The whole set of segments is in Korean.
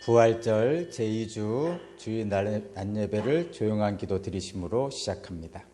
부활절 제2주 주일 낮예배를 조용한 기도 드리심으로 시작합니다.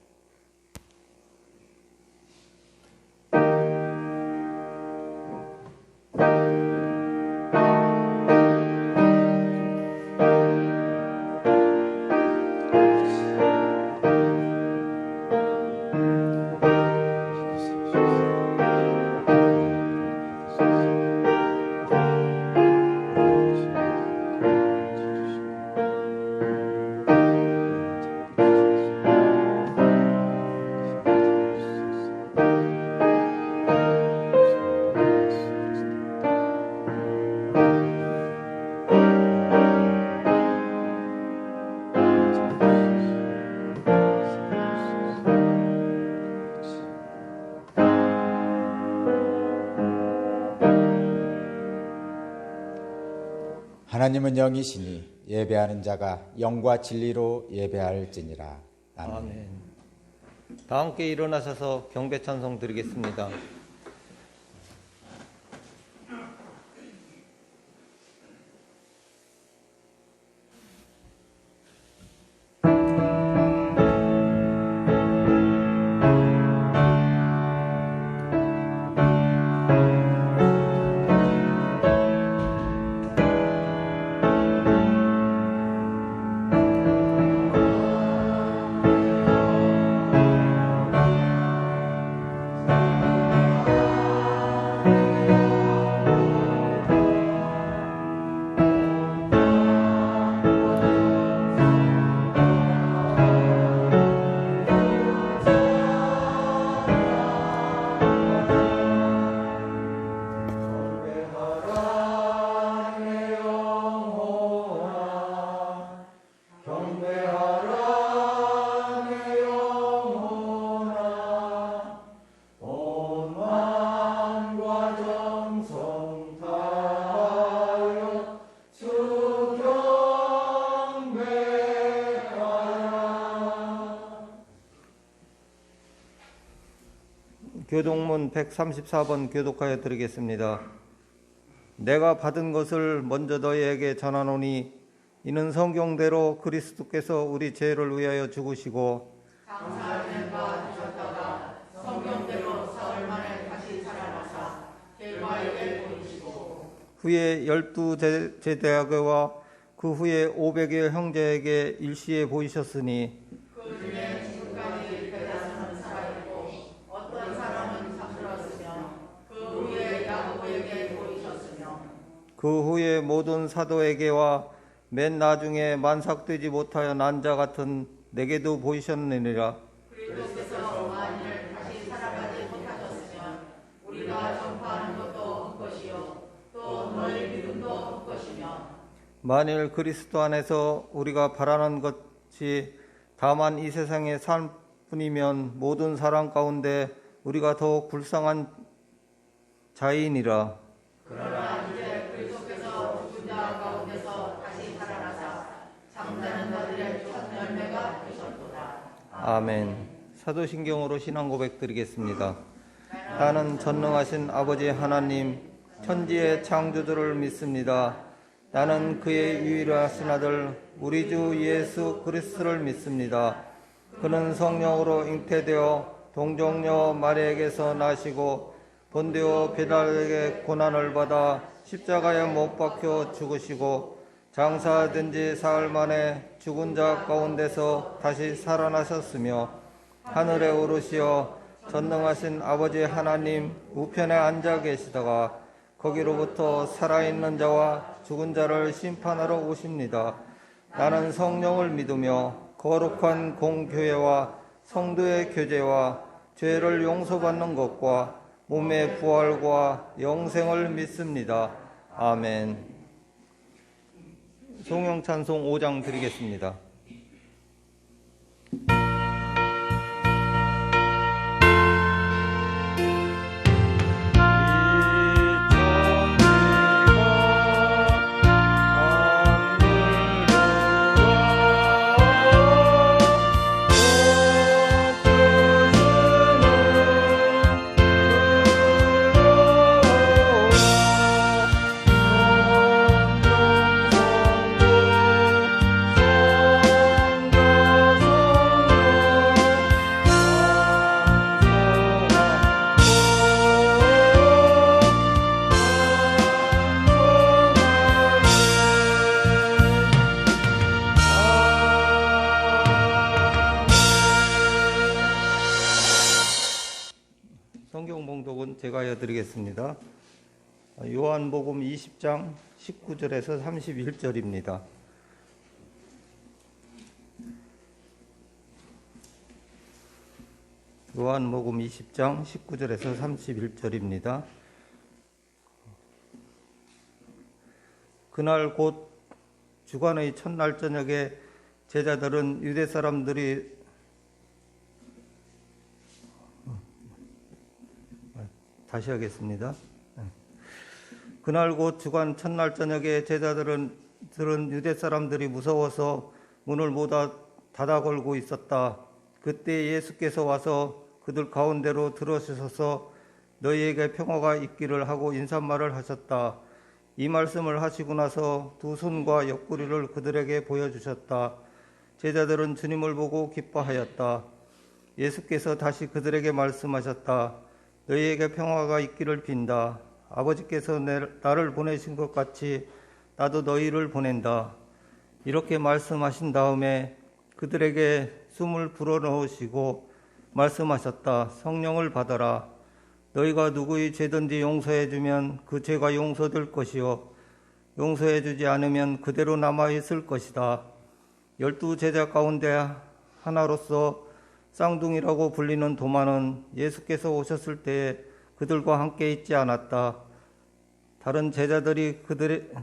하나님은 영이시니 예배하는 자가 영과 진리로 예배할지니라. 아멘. 다 함께 일어나셔서 경배 찬송 드리겠습니다. 교독문 134번 교독하여 드리겠습니다. 내가 받은 것을 먼저 너희에게 전하노니 이는 성경대로 그리스도께서 우리 죄를 위하여 죽으시고 장사하는 바 되셨다가 성경대로 사흘 만에 다시 살아나사 대마에게 보이시고 후에 12제자에게와 그 후에 500의 형제에게 일시에 보이셨으니 그 중에 지금까지 대다수는 살아있고 어떤 사람은 잠들었으며 그 후에 야고보에게 보이셨으며 그 후에 모든 사도에게와 맨 나중에 만삭되지 못하여 난 자 같은 내게도 보이셨느니라. 그리스도께서 만일 다시 살아가지 못하셨으면 우리가 전파하는 것도 헛것이요 또 너희 믿음도 헛것이며 만일 그리스도 안에서 우리가 바라는 것이 다만 이 세상의 삶뿐이면 모든 사람 가운데 우리가 더욱 불쌍한 자이니라. 그러나 이제 그리스도께서 죽은 자 가운데서 다시 살아나사 잠자는 자들의 첫 열매가 되셨도다. 아멘. 사도신경으로 신앙 고백 드리겠습니다. 나는 전능하신 아버지 하나님 천지의 창조주를 믿습니다. 나는 그의 유일하신 아들 우리 주 예수 그리스도를 믿습니다. 그는 성령으로 잉태되어 동정녀 마리아에게서 나시고 본디오 빌라도에게 고난을 받아 십자가에 못 박혀 죽으시고 장사된 지 사흘 만에 죽은 자 가운데서 다시 살아나셨으며 하늘에 오르시어 전능하신 아버지 하나님 우편에 앉아 계시다가 거기로부터 살아있는 자와 죽은 자를 심판하러 오십니다. 나는 성령을 믿으며 거룩한 공교회와 성도의 교제와 죄를 용서받는 것과 몸의 부활과 영생을 믿습니다. 아멘. 송영찬송 5장 드리겠습니다. Oh 제가 이어드리겠습니다. 요한복음 20장 19절에서 31절입니다. 요한복음 20장 19절에서 31절입니다. 그날 곧 주간의 첫날 저녁에 제자들은 유대 사람들이 다시 하겠습니다. 그날 곧 주간 첫날 저녁에 제자들은 유대 사람들이 무서워서 문을 모두 닫아 걸고 있었다. 그때 예수께서 와서 그들 가운데로 들어서셔서 너희에게 평화가 있기를 하고 인사말을 하셨다. 이 말씀을 하시고 나서 두 손과 옆구리를 그들에게 보여주셨다. 제자들은 주님을 보고 기뻐하였다. 예수께서 다시 그들에게 말씀하셨다. 너희에게 평화가 있기를 빈다. 아버지께서 나를 보내신 것 같이 나도 너희를 보낸다. 이렇게 말씀하신 다음에 그들에게 숨을 불어넣으시고 말씀하셨다. 성령을 받아라. 너희가 누구의 죄든지 용서해주면 그 죄가 용서될 것이요 용서해주지 않으면 그대로 남아있을 것이다. 12 제자 가운데 하나로서 쌍둥이라고 불리는 도마는 예수께서 오셨을 때에 그들과 함께 있지 않았다. 다른 제자들이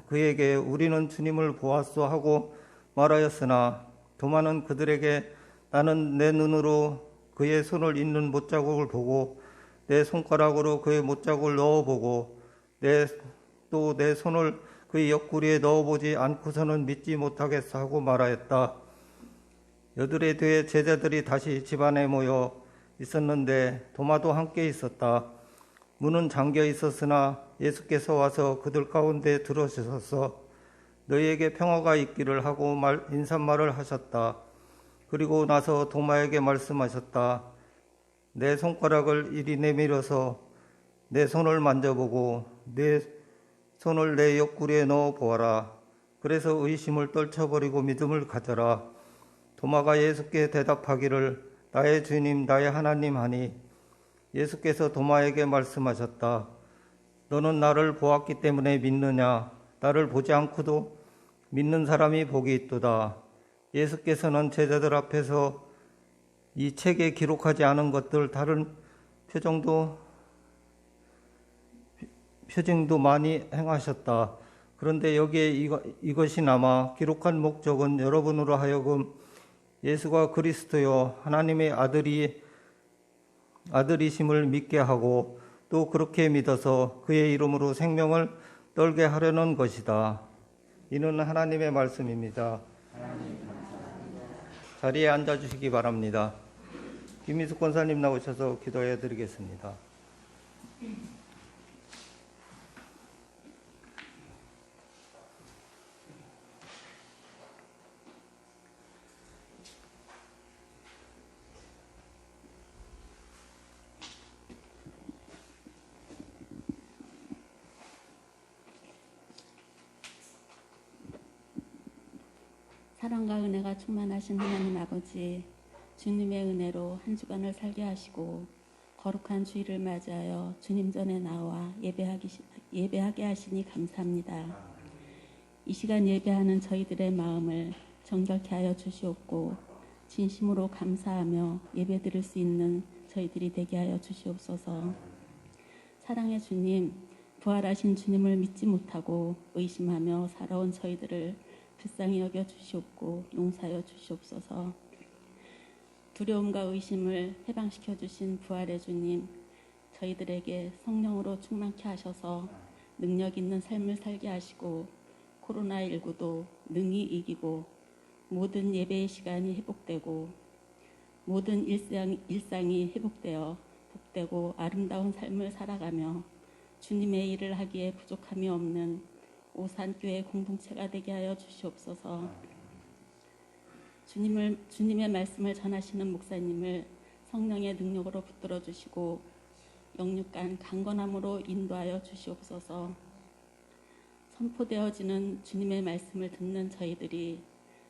그에게 우리는 주님을 보았소 하고 말하였으나 도마는 그들에게 나는 내 눈으로 그의 손을 잇는 못자국을 보고 내 손가락으로 그의 못자국을 넣어보고 또 내 손을 그의 옆구리에 넣어보지 않고서는 믿지 못하겠어 하고 말하였다. 여드레 뒤에 제자들이 다시 집안에 모여 있었는데 도마도 함께 있었다. 문은 잠겨 있었으나 예수께서 와서 그들 가운데 들어서셔서 너희에게 평화가 있기를 하고 인사말을 하셨다. 그리고 나서 도마에게 말씀하셨다. 내 손가락을 이리 내밀어서 내 손을 만져보고 내 손을 내 옆구리에 넣어 보아라. 그래서 의심을 떨쳐버리고 믿음을 가져라. 도마가 예수께 대답하기를 나의 주님 나의 하나님 하니 예수께서 도마에게 말씀하셨다. 너는 나를 보았기 때문에 믿느냐? 나를 보지 않고도 믿는 사람이 복이 있도다. 예수께서는 제자들 앞에서 이 책에 기록하지 않은 것들 다른 표정도 많이 행하셨다. 그런데 여기에 이것이 남아 기록한 목적은 여러분으로 하여금 예수가 그리스도요 하나님의 아들이심을 믿게 하고 또 그렇게 믿어서 그의 이름으로 생명을 떨게 하려는 것이다. 이는 하나님의 말씀입니다. 자리에 앉아주시기 바랍니다. 김희숙 권사님 나오셔서 기도해 드리겠습니다. 사랑과 은혜가 충만하신 하나님 아버지, 주님의 은혜로 한 주간을 살게 하시고 거룩한 주일을 맞이하여 주님 전에 나와 예배하게 하시니 감사합니다. 이 시간 예배하는 저희들의 마음을 정결케 하여 주시옵고 진심으로 감사하며 예배드릴 수 있는 저희들이 되게 하여 주시옵소서. 사랑의 주님, 부활하신 주님을 믿지 못하고 의심하며 살아온 저희들을 불쌍히 여겨 주시옵고 용서하여 주시옵소서. 두려움과 의심을 해방시켜 주신 부활의 주님, 저희들에게 성령으로 충만케 하셔서 능력 있는 삶을 살게 하시고 코로나19도 능히 이기고 모든 예배의 시간이 회복되고 모든 일상이 회복되어 복되고 아름다운 삶을 살아가며 주님의 일을 하기에 부족함이 없는 오산교회 공동체가 되게 하여 주시옵소서. 주님의 말씀을 전하시는 목사님을 성령의 능력으로 붙들어 주시고 영육간 강건함으로 인도하여 주시옵소서. 선포되어지는 주님의 말씀을 듣는 저희들이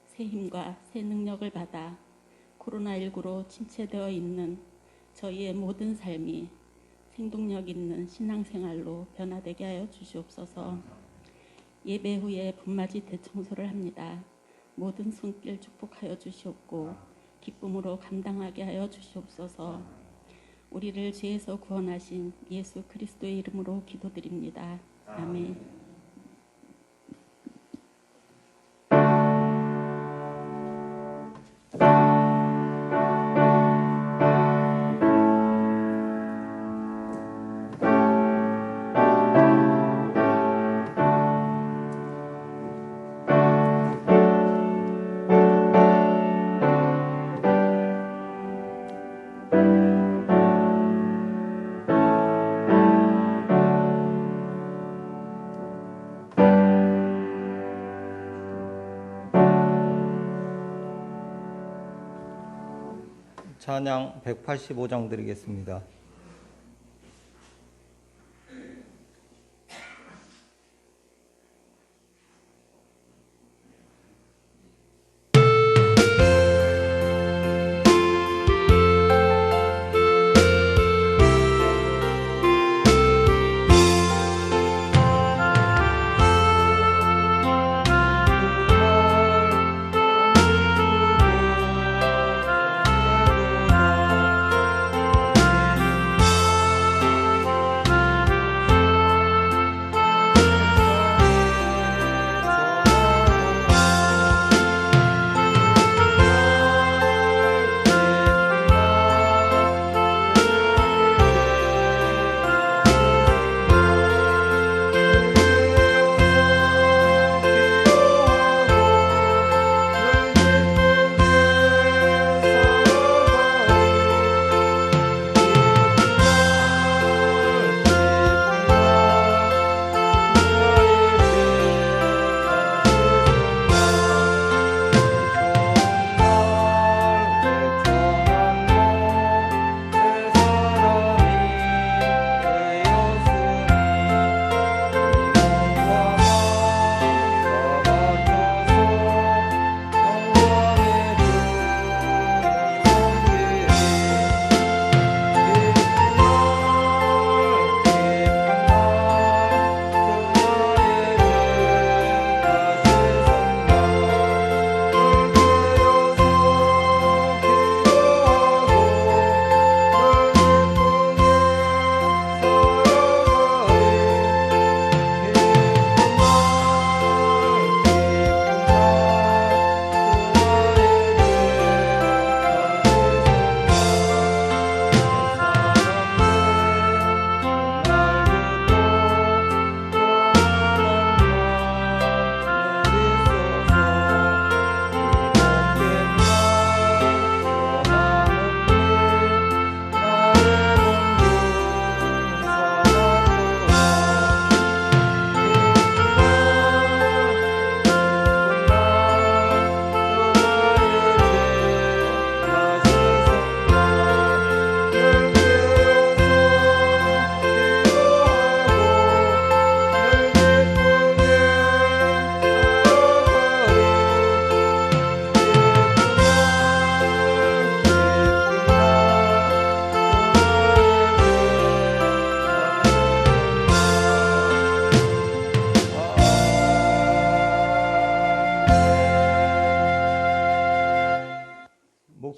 새 힘과 새 능력을 받아 코로나19로 침체되어 있는 저희의 모든 삶이 생동력 있는 신앙생활로 변화되게 하여 주시옵소서. 예배 후에 봄맞이 대청소를 합니다. 모든 손길 축복하여 주시옵고 기쁨으로 감당하게 하여 주시옵소서. 우리를 죄에서 구원하신 예수 그리스도의 이름으로 기도드립니다. 아멘. 찬양 185장 드리겠습니다.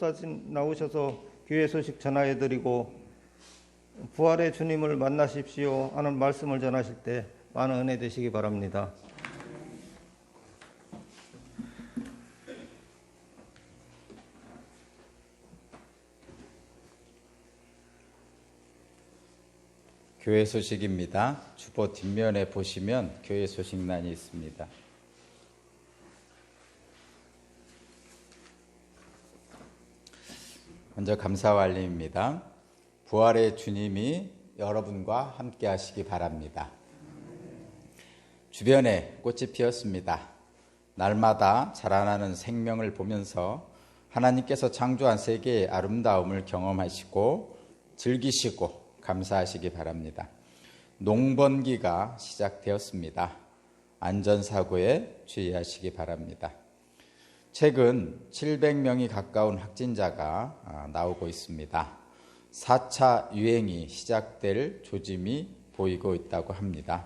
목사님 나오셔서 교회 소식 전하해드리고 부활의 주님을 만나십시오 하는 말씀을 전하실 때 많은 은혜 되시기 바랍니다. 교회 소식입니다. 주보 뒷면에 보시면 교회 소식란이 있습니다. 먼저 감사와 알림입니다. 부활의 주님이 여러분과 함께 하시기 바랍니다. 주변에 꽃이 피었습니다. 날마다 자라나는 생명을 보면서 하나님께서 창조한 세계의 아름다움을 경험하시고 즐기시고 감사하시기 바랍니다. 농번기가 시작되었습니다. 안전사고에 주의하시기 바랍니다. 최근 700명이 가까운 확진자가 나오고 있습니다. 4차 유행이 시작될 조짐이 보이고 있다고 합니다.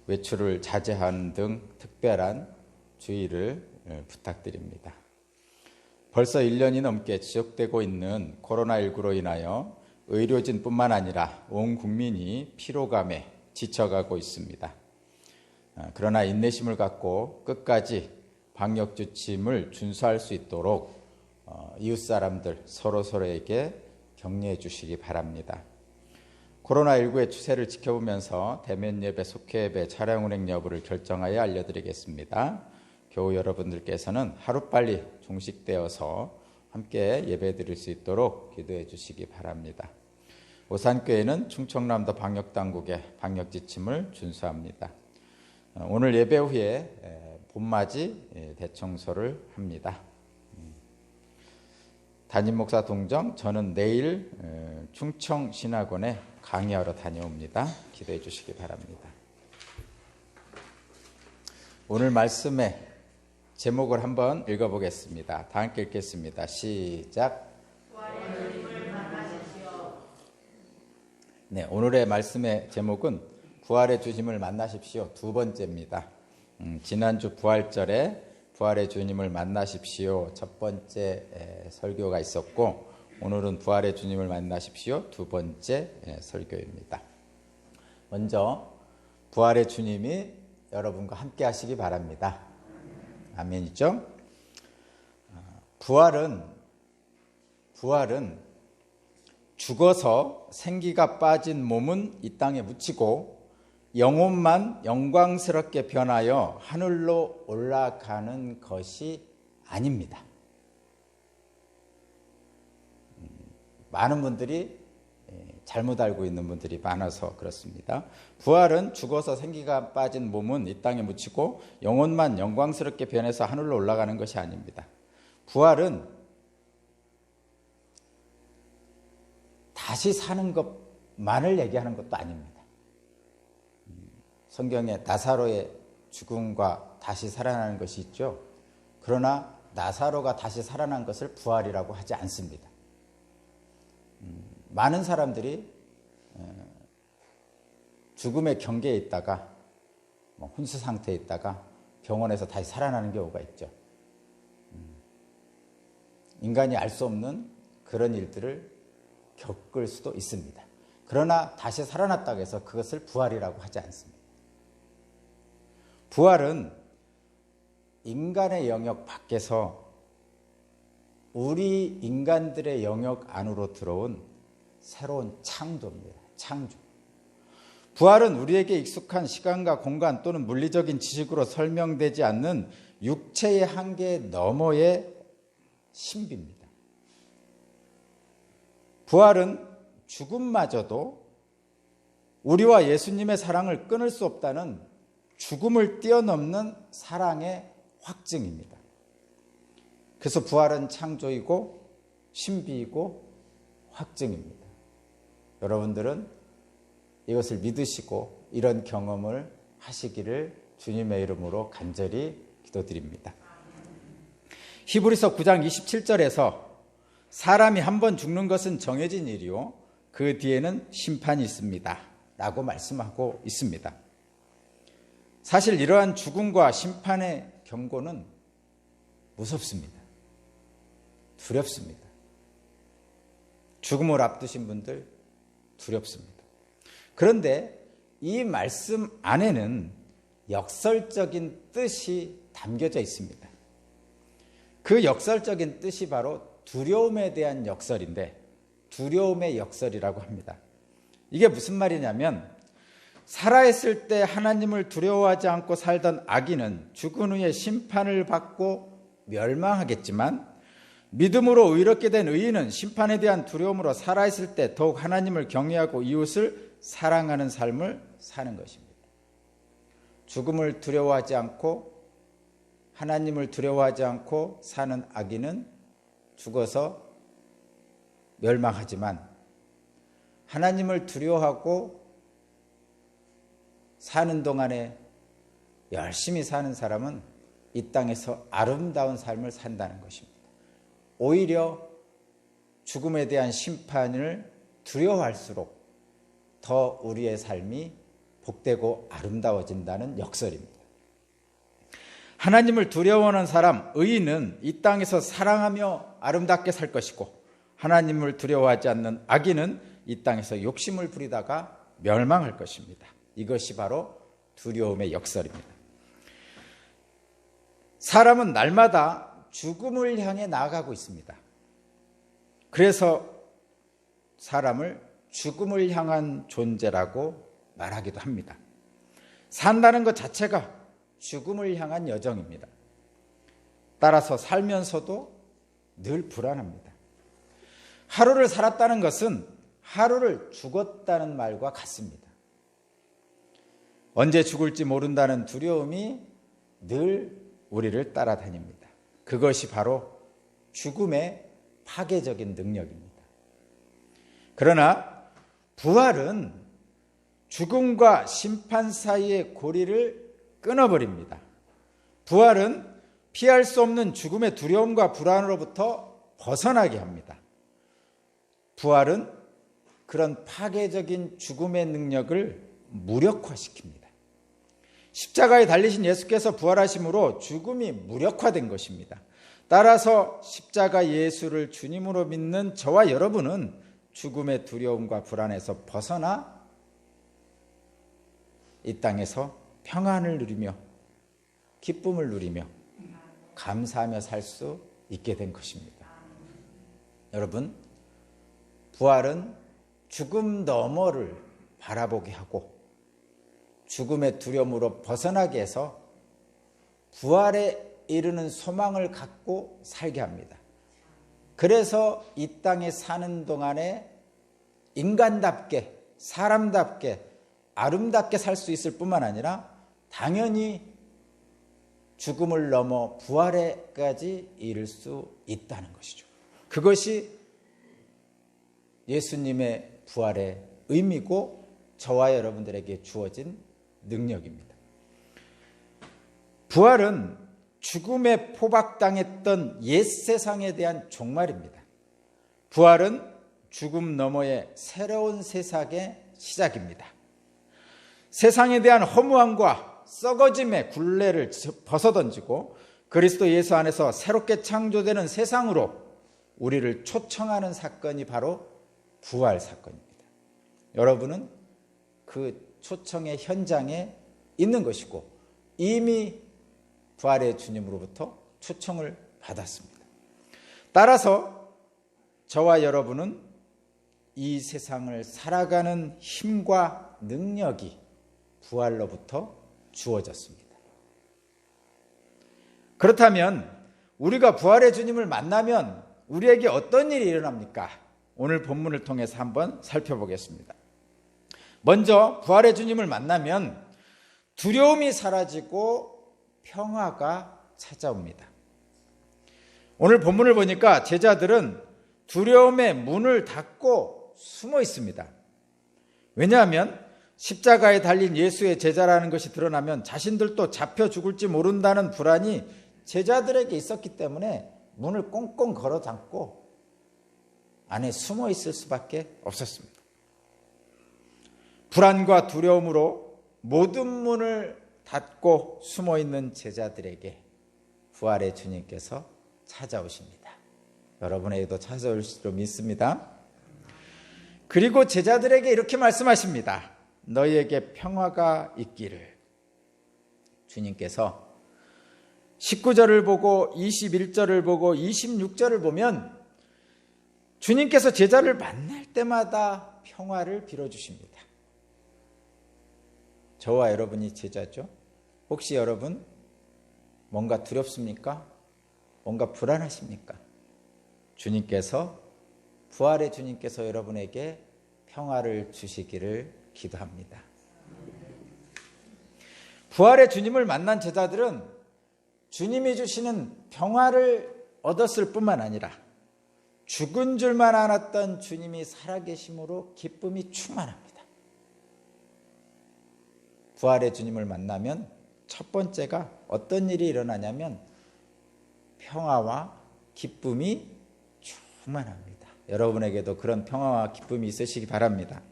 외출을 자제하는 등 특별한 주의를 부탁드립니다. 벌써 1년이 넘게 지속되고 있는 코로나19로 인하여 의료진뿐만 아니라 온 국민이 피로감에 지쳐가고 있습니다. 그러나 인내심을 갖고 끝까지 방역 지침을 준수할 수 있도록 이웃 사람들 서로에게 격려해 주시기 바랍니다. 코로나19의 추세를 지켜보면서 대면 예배, 속회 예배, 차량 운행 여부를 결정하여 알려드리겠습니다. 교우 여러분들께서는 하루빨리 종식되어서 함께 예배 드릴 수 있도록 기도해 주시기 바랍니다. 오산교회는 충청남도 방역당국의 방역 지침을 준수합니다. 오늘 예배 후에 봄맞이 대청소를 합니다. 담임 목사 동정, 저는 내일 충청신학원에 강의하러 다녀옵니다. 기도해 주시기 바랍니다. 오늘 말씀의 제목을 한번 읽어보겠습니다. 다 함께 읽겠습니다. 시작. 네, 오늘의 말씀의 제목은 부활의 주님을 만나십시오. 두 번째입니다. 지난주 부활절에 부활의 주님을 만나십시오. 첫 번째 설교가 있었고, 오늘은 부활의 주님을 만나십시오. 두 번째 설교입니다. 먼저 부활의 주님이 여러분과 함께 하시기 바랍니다. 아멘이죠? 부활은 죽어서 생기가 빠진 몸은 이 땅에 묻히고 영혼만 영광스럽게 변하여 하늘로 올라가는 것이 아닙니다. 많은 분들이 잘못 알고 있는 분들이 많아서 그렇습니다. 부활은 죽어서 생기가 빠진 몸은 이 땅에 묻히고 영혼만 영광스럽게 변해서 하늘로 올라가는 것이 아닙니다. 부활은 다시 사는 것만을 얘기하는 것도 아닙니다. 성경에 나사로의 죽음과 다시 살아나는 것이 있죠. 그러나 나사로가 다시 살아난 것을 부활이라고 하지 않습니다. 많은 사람들이 죽음의 경계에 있다가 혼수 상태에 있다가 병원에서 다시 살아나는 경우가 있죠. 인간이 알 수 없는 그런 일들을 겪을 수도 있습니다. 그러나 다시 살아났다고 해서 그것을 부활이라고 하지 않습니다. 부활은 인간의 영역 밖에서 우리 인간들의 영역 안으로 들어온 새로운 창조입니다. 창조. 부활은 우리에게 익숙한 시간과 공간 또는 물리적인 지식으로 설명되지 않는 육체의 한계 너머의 신비입니다. 부활은 죽음마저도 우리와 예수님의 사랑을 끊을 수 없다는 죽음을 뛰어넘는 사랑의 확증입니다. 그래서 부활은 창조이고 신비이고 확증입니다. 여러분들은 이것을 믿으시고 이런 경험을 하시기를 주님의 이름으로 간절히 기도드립니다. 히브리서 9장 27절에서 사람이 한 번 죽는 것은 정해진 일이요 그 뒤에는 심판이 있습니다 라고 말씀하고 있습니다. 사실 이러한 죽음과 심판의 경고는 무섭습니다. 두렵습니다. 죽음을 앞두신 분들 두렵습니다. 그런데 이 말씀 안에는 역설적인 뜻이 담겨져 있습니다. 그 역설적인 뜻이 바로 두려움에 대한 역설인데 두려움의 역설이라고 합니다. 이게 무슨 말이냐면 살아있을 때 하나님을 두려워하지 않고 살던 악인은 죽은 후에 심판을 받고 멸망하겠지만 믿음으로 의롭게 된 의인은 심판에 대한 두려움으로 살아있을 때 더욱 하나님을 경외하고 이웃을 사랑하는 삶을 사는 것입니다. 죽음을 두려워하지 않고 하나님을 두려워하지 않고 사는 악인은 죽어서 멸망하지만 하나님을 두려워하고 사는 동안에 열심히 사는 사람은 이 땅에서 아름다운 삶을 산다는 것입니다. 오히려 죽음에 대한 심판을 두려워할수록 더 우리의 삶이 복되고 아름다워진다는 역설입니다. 하나님을 두려워하는 사람, 의인은 이 땅에서 사랑하며 아름답게 살 것이고, 하나님을 두려워하지 않는 악인은 이 땅에서 욕심을 부리다가 멸망할 것입니다. 이것이 바로 두려움의 역설입니다. 사람은 날마다 죽음을 향해 나아가고 있습니다. 그래서 사람을 죽음을 향한 존재라고 말하기도 합니다. 산다는 것 자체가 죽음을 향한 여정입니다. 따라서 살면서도 늘 불안합니다. 하루를 살았다는 것은 하루를 죽었다는 말과 같습니다. 언제 죽을지 모른다는 두려움이 늘 우리를 따라다닙니다. 그것이 바로 죽음의 파괴적인 능력입니다. 그러나 부활은 죽음과 심판 사이의 고리를 끊어버립니다. 부활은 피할 수 없는 죽음의 두려움과 불안으로부터 벗어나게 합니다. 부활은 그런 파괴적인 죽음의 능력을 무력화시킵니다. 십자가에 달리신 예수께서 부활하심으로 죽음이 무력화된 것입니다. 따라서 십자가 예수를 주님으로 믿는 저와 여러분은 죽음의 두려움과 불안에서 벗어나 이 땅에서 평안을 누리며 기쁨을 누리며 감사하며 살 수 있게 된 것입니다. 여러분, 부활은 죽음 너머를 바라보게 하고 죽음의 두려움으로 벗어나게 해서 부활에 이르는 소망을 갖고 살게 합니다. 그래서 이 땅에 사는 동안에 인간답게, 사람답게, 아름답게 살 수 있을 뿐만 아니라 당연히 죽음을 넘어 부활에까지 이를 수 있다는 것이죠. 그것이 예수님의 부활의 의미고 저와 여러분들에게 주어진 능력입니다. 부활은 죽음에 포박당했던 옛 세상에 대한 종말입니다. 부활은 죽음 너머의 새로운 세상의 시작입니다. 세상에 대한 허무함과 썩어짐의 굴레를 벗어던지고 그리스도 예수 안에서 새롭게 창조되는 세상으로 우리를 초청하는 사건이 바로 부활 사건입니다. 여러분은 그 초청의 현장에 있는 것이고 이미 부활의 주님으로부터 초청을 받았습니다. 따라서 저와 여러분은 이 세상을 살아가는 힘과 능력이 부활로부터 주어졌습니다. 그렇다면 우리가 부활의 주님을 만나면 우리에게 어떤 일이 일어납니까? 오늘 본문을 통해서 한번 살펴보겠습니다. 먼저 부활의 주님을 만나면 두려움이 사라지고 평화가 찾아옵니다. 오늘 본문을 보니까 제자들은 두려움의 문을 닫고 숨어 있습니다. 왜냐하면 십자가에 달린 예수의 제자라는 것이 드러나면 자신들도 잡혀 죽을지 모른다는 불안이 제자들에게 있었기 때문에 문을 꽁꽁 걸어 잠고 안에 숨어 있을 수밖에 없었습니다. 불안과 두려움으로 모든 문을 닫고 숨어 있는 제자들에게 부활의 주님께서 찾아오십니다. 여러분에게도 찾아올 줄 믿습니다. 그리고 제자들에게 이렇게 말씀하십니다. 너희에게 평화가 있기를. 주님께서 19절을 보고 21절을 보고 26절을 보면 주님께서 제자를 만날 때마다 평화를 빌어주십니다. 저와 여러분이 제자죠? 혹시 여러분 뭔가 두렵습니까? 뭔가 불안하십니까? 주님께서, 부활의 주님께서 여러분에게 평화를 주시기를 기도합니다. 부활의 주님을 만난 제자들은 주님이 주시는 평화를 얻었을 뿐만 아니라 죽은 줄만 알았던 주님이 살아계심으로 기쁨이 충만합니다. 부활의 주님을 만나면 첫 번째가 어떤 일이 일어나냐면 평화와 기쁨이 충만합니다. 여러분에게도 그런 평화와 기쁨이 있으시기 바랍니다.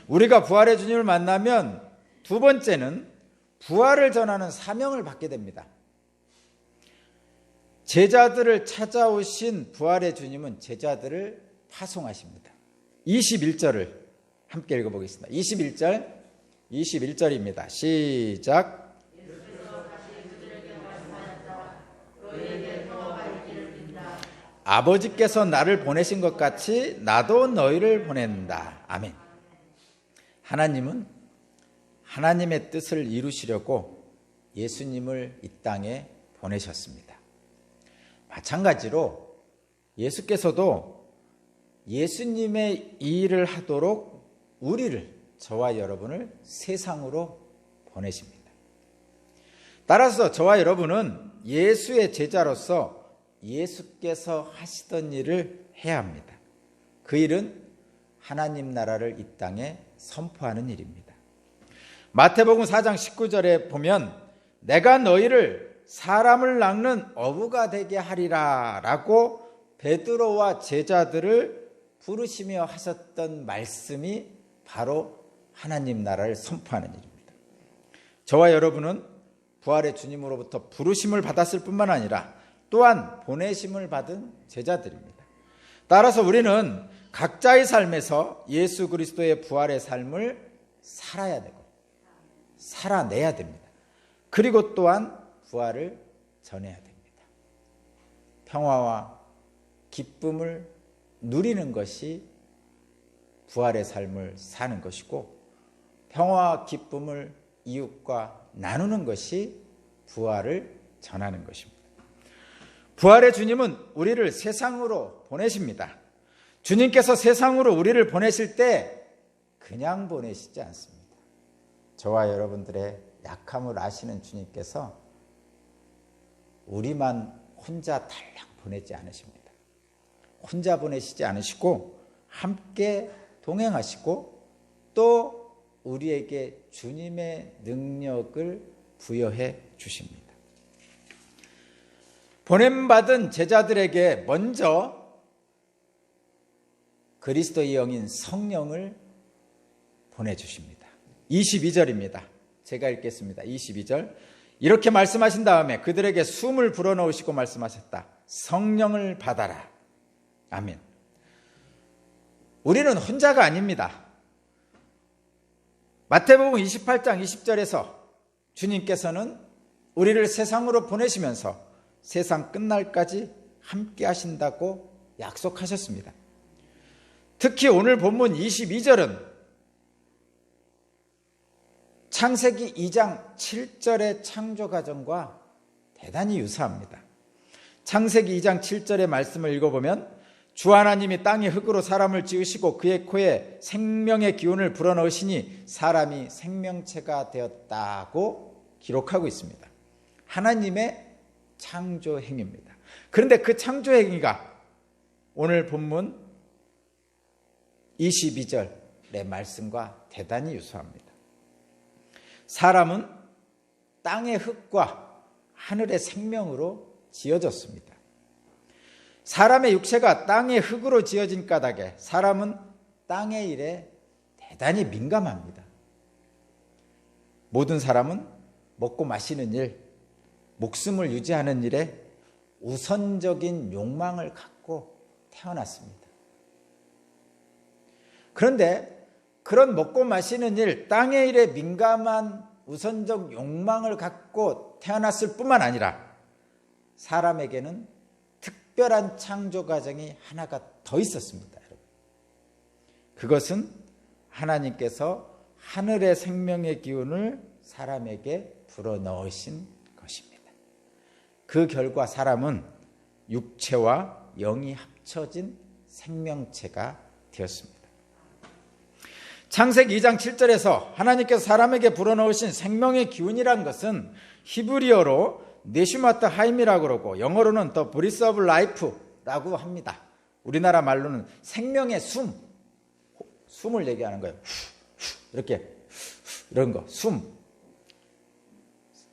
우리가 부활의 주님을 만나면 두 번째는 부활을 전하는 사명을 받게 됩니다. 제자들을 찾아오신 부활의 주님은 제자들을 파송하십니다. 21절을 함께 읽어보겠습니다. 21절입니다. 시작. 아버지께서 나를 보내신 것 같이 나도 너희를 보낸다. 아멘. 하나님은 하나님의 뜻을 이루시려고 예수님을 이 땅에 보내셨습니다. 마찬가지로 예수께서도 예수님의 일을 하도록 우리를, 저와 여러분을 세상으로 보내십니다. 따라서 저와 여러분은 예수의 제자로서 예수께서 하시던 일을 해야 합니다. 그 일은 하나님 나라를 이 땅에 선포하는 일입니다. 마태복음 4장 19절에 보면 내가 너희를 사람을 낚는 어부가 되게 하리라 라고 베드로와 제자들을 부르시며 하셨던 말씀이 바로 하나님 나라를 선포하는 일입니다. 저와 여러분은 부활의 주님으로부터 부르심을 받았을 뿐만 아니라 또한 보내심을 받은 제자들입니다. 따라서 우리는 각자의 삶에서 예수 그리스도의 부활의 삶을 살아야 되고 살아내야 됩니다. 그리고 또한 부활을 전해야 됩니다. 평화와 기쁨을 누리는 것이 부활의 삶을 사는 것이고, 평화와 기쁨을 이웃과 나누는 것이 부활을 전하는 것입니다. 부활의 주님은 우리를 세상으로 보내십니다. 주님께서 세상으로 우리를 보내실 때 그냥 보내시지 않습니다. 저와 여러분들의 약함을 아시는 주님께서 우리만 혼자 달랑 보내지 않으십니다. 혼자 보내시지 않으시고 함께 동행하시고 또 우리에게 주님의 능력을 부여해 주십니다. 보냄받은 제자들에게 먼저 그리스도의 영인 성령을 보내주십니다. 22절입니다. 제가 읽겠습니다. 22절. 이렇게 말씀하신 다음에 그들에게 숨을 불어넣으시고 말씀하셨다. 성령을 받아라. 아멘. 우리는 혼자가 아닙니다. 마태복음 28장 20절에서 주님께서는 우리를 세상으로 보내시면서 세상 끝날까지 함께 하신다고 약속하셨습니다. 특히 오늘 본문 22절은 창세기 2장 7절의 창조 과정과 대단히 유사합니다. 창세기 2장 7절의 말씀을 읽어보면 주 하나님이 땅의 흙으로 사람을 지으시고 그의 코에 생명의 기운을 불어넣으시니 사람이 생명체가 되었다고 기록하고 있습니다. 하나님의 창조 행위입니다. 그런데 그 창조 행위가 오늘 본문 22절의 말씀과 대단히 유사합니다. 사람은 땅의 흙과 하늘의 생명으로 지어졌습니다. 사람의 육체가 땅의 흙으로 지어진 까닭에 사람은 땅의 일에 대단히 민감합니다. 모든 사람은 먹고 마시는 일, 목숨을 유지하는 일에 우선적인 욕망을 갖고 태어났습니다. 그런데 그런 먹고 마시는 일, 땅의 일에 민감한 우선적 욕망을 갖고 태어났을 뿐만 아니라 사람에게는 특별한 창조 과정이 하나가 더 있었습니다. 여러분. 그것은 하나님께서 하늘의 생명의 기운을 사람에게 불어넣으신 것입니다. 그 결과 사람은 육체와 영이 합쳐진 생명체가 되었습니다. 창세기 2장 7절에서 하나님께서 사람에게 불어넣으신 생명의 기운이란 것은 히브리어로 네슈마트 하임이라고 그러고 영어로는 The Breath of Life라고 합니다. 우리나라 말로는 생명의 숨을 얘기하는 거예요. 이렇게 이런 거, 숨.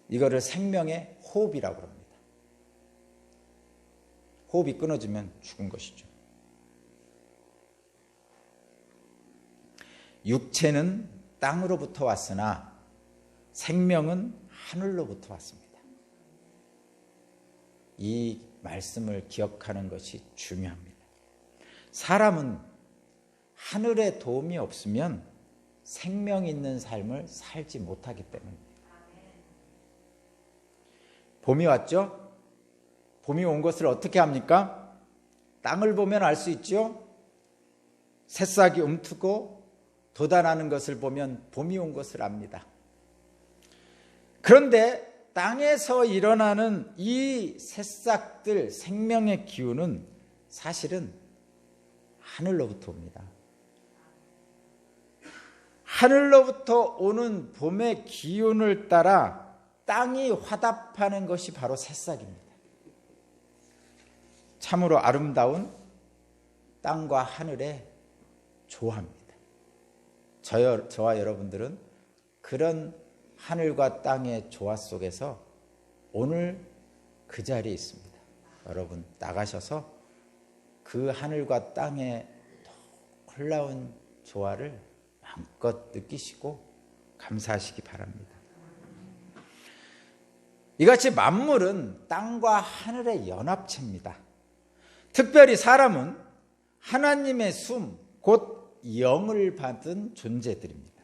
이거를 생명의 호흡이라고 합니다. 호흡이 끊어지면 죽은 것이죠. 육체는 땅으로부터 왔으나 생명은 하늘로부터 왔습니다. 이 말씀을 기억하는 것이 중요합니다. 사람은 하늘의 도움이 없으면 생명 있는 삶을 살지 못하기 때문입니다. 봄이 왔죠? 봄이 온 것을 어떻게 합니까? 땅을 보면 알 수 있죠? 새싹이 움트고 돋아나는 것을 보면 봄이 온 것을 압니다. 그런데 땅에서 일어나는 이 새싹들, 생명의 기운은 사실은 하늘로부터 옵니다. 하늘로부터 오는 봄의 기운을 따라 땅이 화답하는 것이 바로 새싹입니다. 참으로 아름다운 땅과 하늘의 조화입니다. 저와 여러분들은 그런 하늘과 땅의 조화 속에서 오늘 그 자리에 있습니다. 여러분 나가셔서 그 하늘과 땅의 놀라운 조화를 마음껏 느끼시고 감사하시기 바랍니다. 이같이 만물은 땅과 하늘의 연합체입니다. 특별히 사람은 하나님의 숨, 곧 영을 받은 존재들입니다.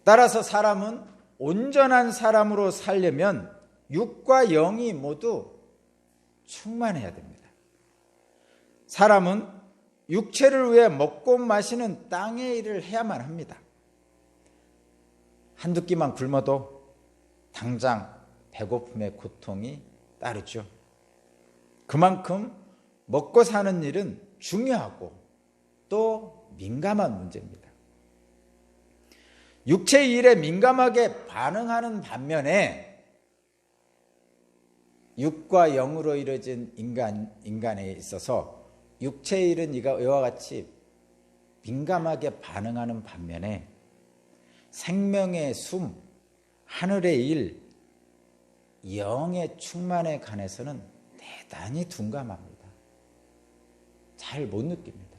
따라서 사람은 온전한 사람으로 살려면 육과 영이 모두 충만해야 됩니다. 사람은 육체를 위해 먹고 마시는 땅의 일을 해야만 합니다. 한두 끼만 굶어도 당장 배고픔의 고통이 따르죠. 그만큼 먹고 사는 일은 중요하고 또 민감한 문제입니다. 육체의 일에 민감하게 반응하는 반면에 육과 영으로 이루어진 인간에 있어서 육체의 일은 이와 같이 민감하게 반응하는 반면에 생명의 숨, 하늘의 일, 영의 충만에 관해서는 대단히 둔감합니다. 잘 못 느낍니다.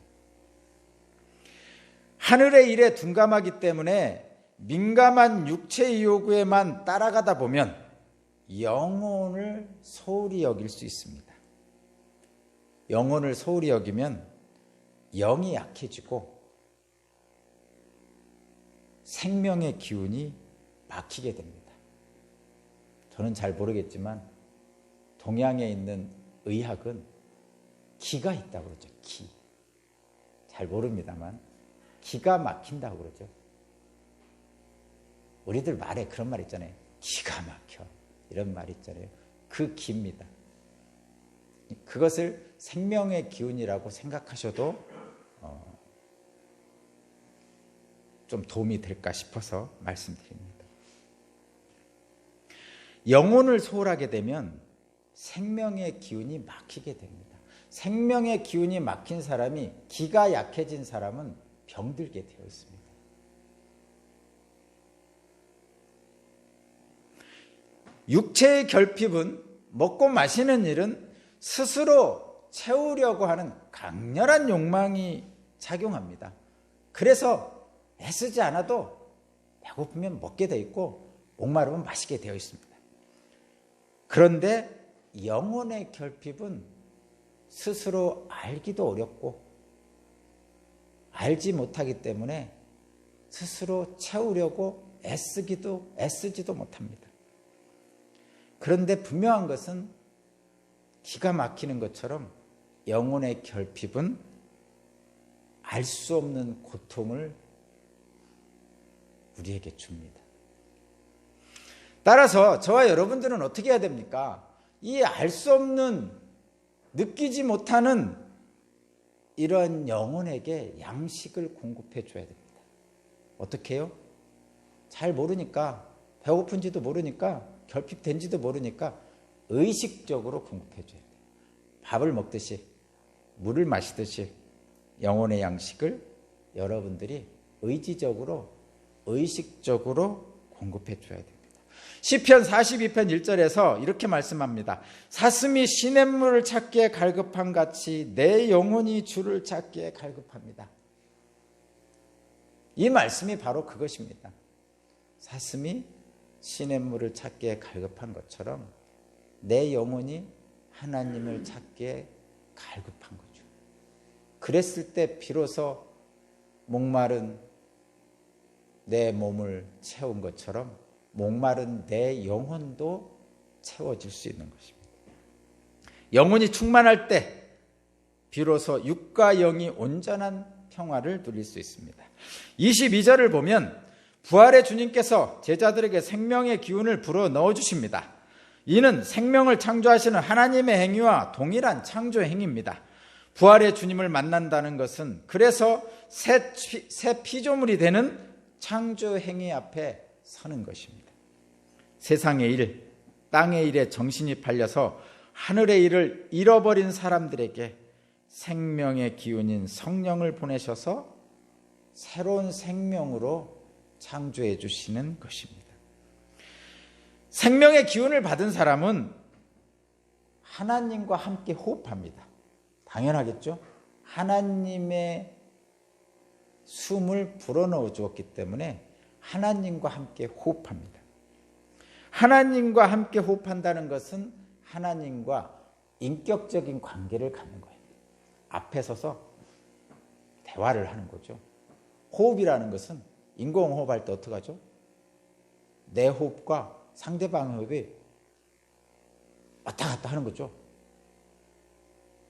하늘의 일에 둔감하기 때문에 민감한 육체의 요구에만 따라가다 보면 영혼을 소홀히 여길 수 있습니다. 영혼을 소홀히 여기면 영이 약해지고 생명의 기운이 막히게 됩니다. 저는 잘 모르겠지만 동양에 있는 의학은 기가 있다고 그러죠. 기. 잘 모릅니다만 기가 막힌다고 그러죠. 우리들 말에 그런 말 있잖아요. 기가 막혀. 이런 말 있잖아요. 그 기입니다. 그것을 생명의 기운이라고 생각하셔도 좀 도움이 될까 싶어서 말씀드립니다. 영혼을 소홀하게 되면 생명의 기운이 막히게 됩니다. 생명의 기운이 막힌 사람이, 기가 약해진 사람은 병들게 되어 있습니다. 육체의 결핍은, 먹고 마시는 일은 스스로 채우려고 하는 강렬한 욕망이 작용합니다. 그래서 애쓰지 않아도 배고프면 먹게 되어 있고 목마르면 마시게 되어 있습니다. 그런데 영혼의 결핍은 스스로 알기도 어렵고 알지 못하기 때문에 스스로 채우려고 애쓰지도 못합니다. 그런데 분명한 것은 기가 막히는 것처럼 영혼의 결핍은 알 수 없는 고통을 우리에게 줍니다. 따라서 저와 여러분들은 어떻게 해야 됩니까? 이 알 수 없는, 느끼지 못하는 이런 영혼에게 양식을 공급해 줘야 됩니다. 어떻게 해요? 잘 모르니까, 배고픈지도 모르니까, 결핍된지도 모르니까 의식적으로 공급해 줘야 돼요. 밥을 먹듯이, 물을 마시듯이 영혼의 양식을 여러분들이 의식적으로 공급해 줘야 됩니다. 시편 42편 1절에서 이렇게 말씀합니다. 사슴이 시냇물을 찾기에 갈급한 같이 내 영혼이 주를 찾기에 갈급합니다. 이 말씀이 바로 그것입니다. 사슴이 시냇물을 찾기에 갈급한 것처럼 내 영혼이 하나님을 찾기에 갈급한 거죠. 그랬을 때 비로소 목마른 내 몸을 채운 것처럼 목마른 내 영혼도 채워질 수 있는 것입니다. 영혼이 충만할 때 비로소 육과 영이 온전한 평화를 누릴 수 있습니다. 22절을 보면 부활의 주님께서 제자들에게 생명의 기운을 불어 넣어주십니다. 이는 생명을 창조하시는 하나님의 행위와 동일한 창조 행위입니다. 부활의 주님을 만난다는 것은 그래서 새 피조물이 되는 창조 행위 앞에 서는 것입니다. 세상의 일, 땅의 일에 정신이 팔려서 하늘의 일을 잃어버린 사람들에게 생명의 기운인 성령을 보내셔서 새로운 생명으로 창조해 주시는 것입니다. 생명의 기운을 받은 사람은 하나님과 함께 호흡합니다. 당연하겠죠? 하나님의 숨을 불어넣어 주었기 때문에 하나님과 함께 호흡합니다. 하나님과 함께 호흡한다는 것은 하나님과 인격적인 관계를 갖는 거예요. 앞에 서서 대화를 하는 거죠. 호흡이라는 것은 인공호흡할 때 어떻게 하죠? 내 호흡과 상대방 호흡이 왔다 갔다 하는 거죠.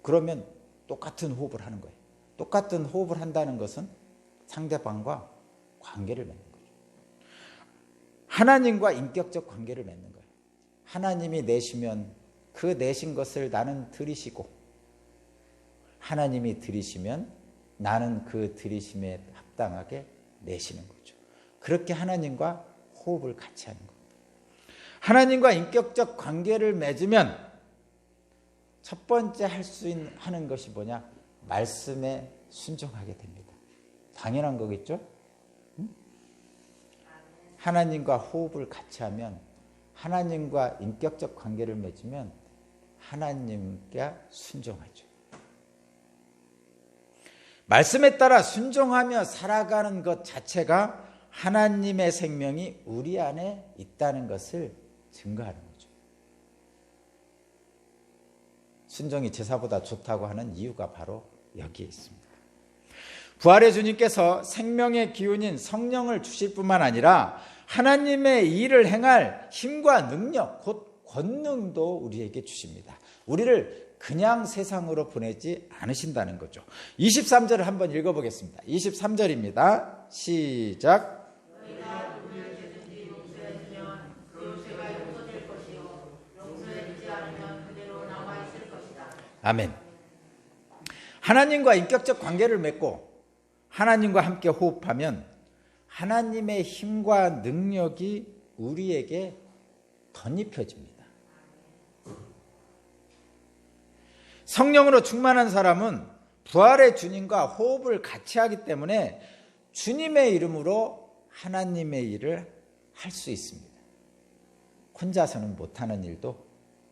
그러면 똑같은 호흡을 하는 거예요. 똑같은 호흡을 한다는 것은 상대방과 관계를 맺는 거죠. 하나님과 인격적 관계를 맺는 거예요. 하나님이 내시면 그 내신 것을 나는 들이쉬고 하나님이 들이시면 나는 그 들이심에 합당하게 내시는 거죠. 그렇게 하나님과 호흡을 같이 하는 겁니다. 하나님과 인격적 관계를 맺으면 첫 번째 하는 것이 뭐냐? 말씀에 순종하게 됩니다. 당연한 거겠죠? 하나님과 호흡을 같이 하면 하나님과 인격적 관계를 맺으면 하나님께 순종하죠. 말씀에 따라 순종하며 살아가는 것 자체가 하나님의 생명이 우리 안에 있다는 것을 증거하는 거죠. 순종이 제사보다 좋다고 하는 이유가 바로 여기에 있습니다. 부활의 주님께서 생명의 기운인 성령을 주실 뿐만 아니라 하나님의 일을 행할 힘과 능력, 곧 권능도 우리에게 주십니다. 우리를 그냥 세상으로 보내지 않으신다는 거죠. 23절을 한번 읽어보겠습니다. 23절입니다. 시작. 아멘. 하나님과 인격적 관계를 맺고 하나님과 함께 호흡하면 하나님의 힘과 능력이 우리에게 덧입혀집니다. 성령으로 충만한 사람은 부활의 주님과 호흡을 같이 하기 때문에 주님의 이름으로 하나님의 일을 할 수 있습니다. 혼자서는 못하는 일도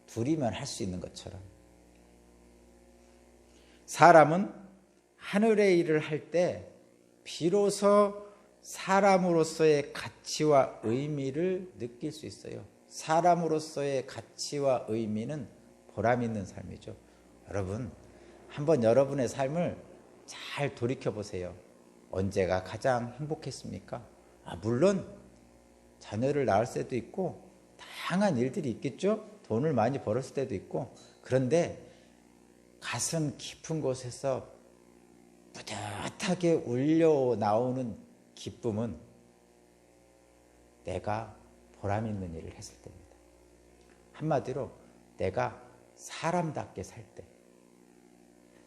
둘이면 할 수 있는 것처럼 사람은 하늘의 일을 할 때 비로소 사람으로서의 가치와 의미를 느낄 수 있어요. 사람으로서의 가치와 의미는 보람 있는 삶이죠. 여러분, 한번 여러분의 삶을 잘 돌이켜보세요. 언제가 가장 행복했습니까? 물론 자녀를 낳을 때도 있고 다양한 일들이 있겠죠. 돈을 많이 벌었을 때도 있고. 그런데 가슴 깊은 곳에서 뿌듯하게 울려 나오는 기쁨은 내가 보람 있는 일을 했을 때입니다. 한마디로 내가 사람답게 살 때,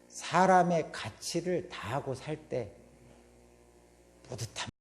사람의 가치를 다하고 살 때 뿌듯함